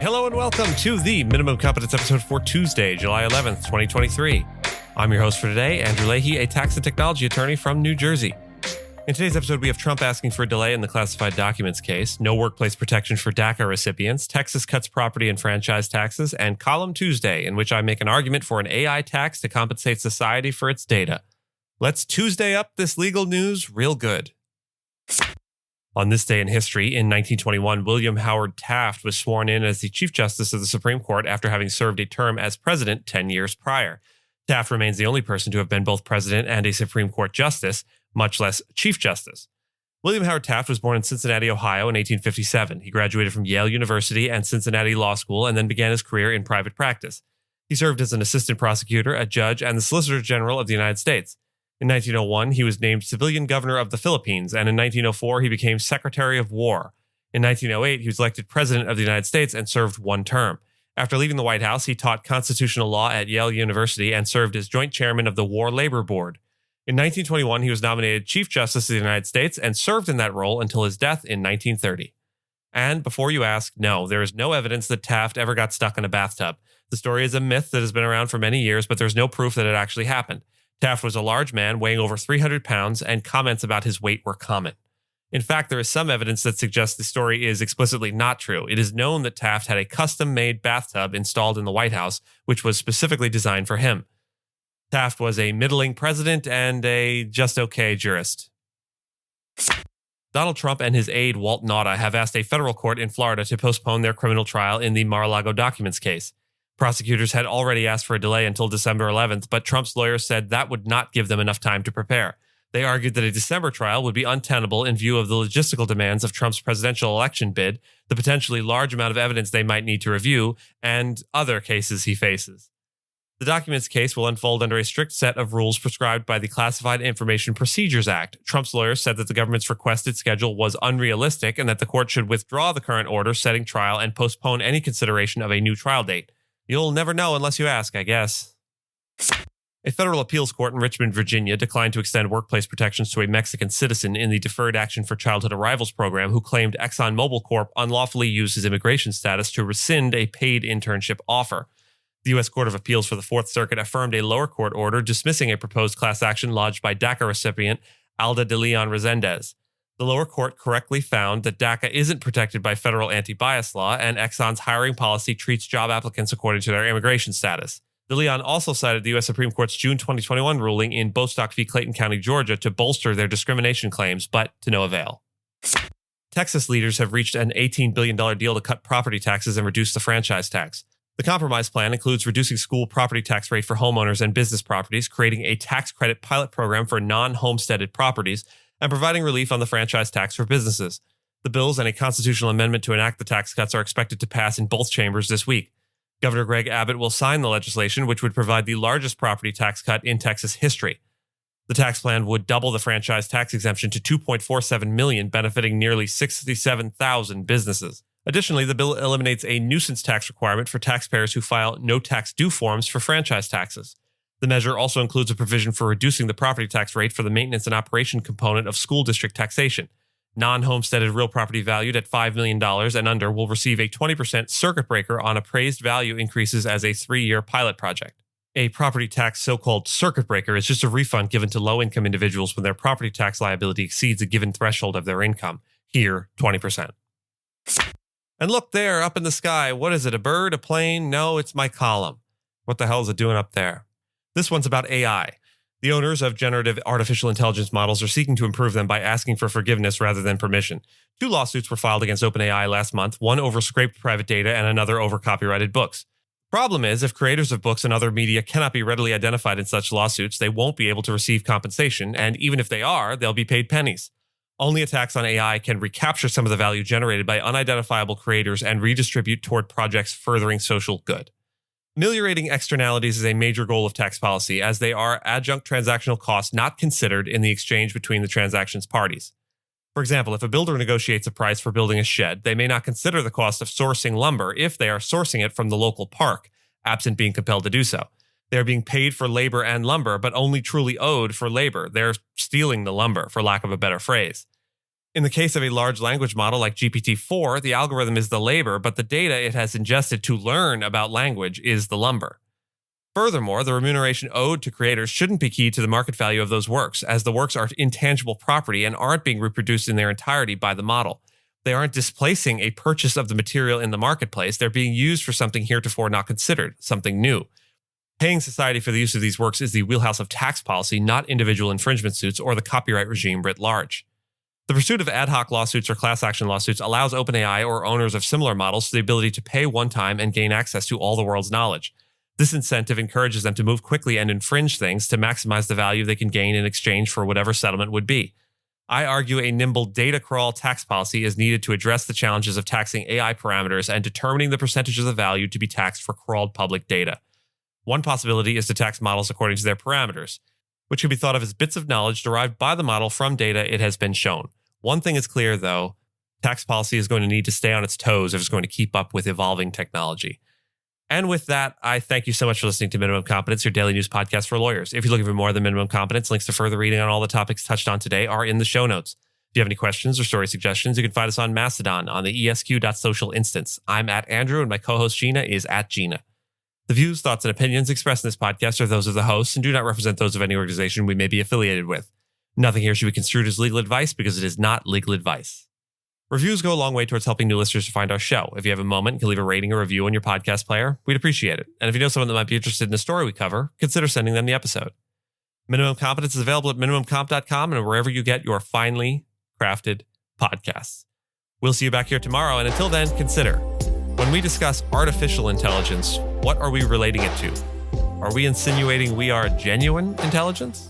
Hello and welcome to the Minimum Competence episode for Tuesday, July 11th, 2023. I'm your host for today, Andrew Leahy, a tax and technology attorney from New Jersey. In today's episode, we have Trump asking for a delay in the classified documents case, no workplace protection for DACA recipients, Texas cuts property and franchise taxes, and Column Tuesday, in which I make an argument for an AI tax to compensate society for its data. Let's Tuesday up this legal news real good. On this day in history, in 1921, William Howard Taft was sworn in as the Chief Justice of the Supreme Court after having served a term as president 10 years prior. Taft remains the only person to have been both president and a Supreme Court justice, much less Chief Justice. William Howard Taft was born in Cincinnati, Ohio in 1857. He graduated from Yale University and Cincinnati Law School and then began his career in private practice. He served as an assistant prosecutor, a judge, and the Solicitor General of the United States. In 1901, he was named civilian governor of the Philippines, and in 1904, he became Secretary of War. In 1908, he was elected President of the United States and served one term. After leaving the White House, he taught constitutional law at Yale University and served as joint chairman of the War Labor Board. In 1921, he was nominated Chief Justice of the United States and served in that role until his death in 1930. And before you ask, no, there is no evidence that Taft ever got stuck in a bathtub. The story is a myth that has been around for many years, but there's no proof that it actually happened. Taft was a large man weighing over 300 pounds, and comments about his weight were common. In fact, there is some evidence that suggests the story is explicitly not true. It is known that Taft had a custom-made bathtub installed in the White House, which was specifically designed for him. Taft was a middling president and a just-okay jurist. Donald Trump and his aide, Walt Nauta, have asked a federal court in Florida to postpone their criminal trial in the Mar-a-Lago documents case. Prosecutors had already asked for a delay until December 11th, but Trump's lawyers said that would not give them enough time to prepare. They argued that a December trial would be untenable in view of the logistical demands of Trump's presidential election bid, the potentially large amount of evidence they might need to review, and other cases he faces. The documents case will unfold under a strict set of rules prescribed by the Classified Information Procedures Act. Trump's lawyers said that the government's requested schedule was unrealistic and that the court should withdraw the current order setting trial and postpone any consideration of a new trial date. You'll never know unless you ask, I guess. A federal appeals court in Richmond, Virginia, declined to extend workplace protections to a Mexican citizen in the Deferred Action for Childhood Arrivals program who claimed ExxonMobil Corp. Unlawfully used his immigration status to rescind a paid internship offer. The U.S. Court of Appeals for the Fourth Circuit affirmed a lower court order dismissing a proposed class action lodged by DACA recipient Alda de Leon Resendez. The lower court correctly found that DACA isn't protected by federal anti-bias law, and Exxon's hiring policy treats job applicants according to their immigration status. De Leon also cited the U.S. Supreme Court's June 2021 ruling in Bostock v. Clayton County, Georgia, to bolster their discrimination claims, but to no avail. Texas leaders have reached an $18 billion deal to cut property taxes and reduce the franchise tax. The compromise plan includes reducing school property tax rate for homeowners and business properties, creating a tax credit pilot program for non-homesteaded properties, and providing relief on the franchise tax for businesses. The bills and a constitutional amendment to enact the tax cuts are expected to pass in both chambers this week. Governor Greg Abbott will sign the legislation, which would provide the largest property tax cut in Texas history. The tax plan would double the franchise tax exemption to $2.47 million, benefiting nearly 67,000 businesses. Additionally, the bill eliminates a nuisance tax requirement for taxpayers who file no tax due forms for franchise taxes. The measure also includes a provision for reducing the property tax rate for the maintenance and operation component of school district taxation. Non-homesteaded real property valued at $5 million and under will receive a 20% circuit breaker on appraised value increases as a 3-year pilot project. A property tax so-called circuit breaker is just a refund given to low-income individuals when their property tax liability exceeds a given threshold of their income. Here, 20%. And look there, up in the sky. What is it, a bird, a plane? No, it's my column. What the hell is it doing up there? This one's about AI. The owners of generative artificial intelligence models are seeking to improve them by asking for forgiveness rather than permission. 2 lawsuits were filed against OpenAI last month, one over scraped private data and another over copyrighted books. The problem is, if creators of books and other media cannot be readily identified in such lawsuits, they won't be able to receive compensation, and even if they are, they'll be paid pennies. Only attacks on AI can recapture some of the value generated by unidentifiable creators and redistribute toward projects furthering social good. Ameliorating externalities is a major goal of tax policy, as they are adjunct transactional costs not considered in the exchange between the transaction's parties. For example, if a builder negotiates a price for building a shed, they may not consider the cost of sourcing lumber if they are sourcing it from the local park, absent being compelled to do so. They are being paid for labor and lumber, but only truly owed for labor. They're stealing the lumber, for lack of a better phrase. In the case of a large language model like GPT-4, the algorithm is the labor, but the data it has ingested to learn about language is the lumber. Furthermore, the remuneration owed to creators shouldn't be key to the market value of those works, as the works are intangible property and aren't being reproduced in their entirety by the model. They aren't displacing a purchase of the material in the marketplace. They're being used for something heretofore not considered, something new. Paying society for the use of these works is the wheelhouse of tax policy, not individual infringement suits or the copyright regime writ large. The pursuit of ad hoc lawsuits or class action lawsuits allows OpenAI or owners of similar models the ability to pay one time and gain access to all the world's knowledge. This incentive encourages them to move quickly and infringe things to maximize the value they can gain in exchange for whatever settlement would be. I argue a nimble data crawl tax policy is needed to address the challenges of taxing AI parameters and determining the percentages of value to be taxed for crawled public data. One possibility is to tax models according to their parameters, which can be thought of as bits of knowledge derived by the model from data it has been shown. One thing is clear, though, tax policy is going to need to stay on its toes if it's going to keep up with evolving technology. And with that, I thank you so much for listening to Minimum Competence, your daily news podcast for lawyers. If you're looking for more than Minimum Competence, links to further reading on all the topics touched on today are in the show notes. If you have any questions or story suggestions, you can find us on Mastodon on the esq.social instance. I'm at Andrew, and my co-host Gina is at Gina. The views, thoughts, and opinions expressed in this podcast are those of the hosts and do not represent those of any organization we may be affiliated with. Nothing here should be construed as legal advice because it is not legal advice. Reviews go a long way towards helping new listeners to find our show. If you have a moment, you can leave a rating or review on your podcast player. We'd appreciate it. And if you know someone that might be interested in the story we cover, consider sending them the episode. Minimum Competence is available at minimumcomp.com and wherever you get your finely crafted podcasts. We'll see you back here tomorrow. And until then, consider, when we discuss artificial intelligence, what are we relating it to? Are we insinuating we are genuine intelligence?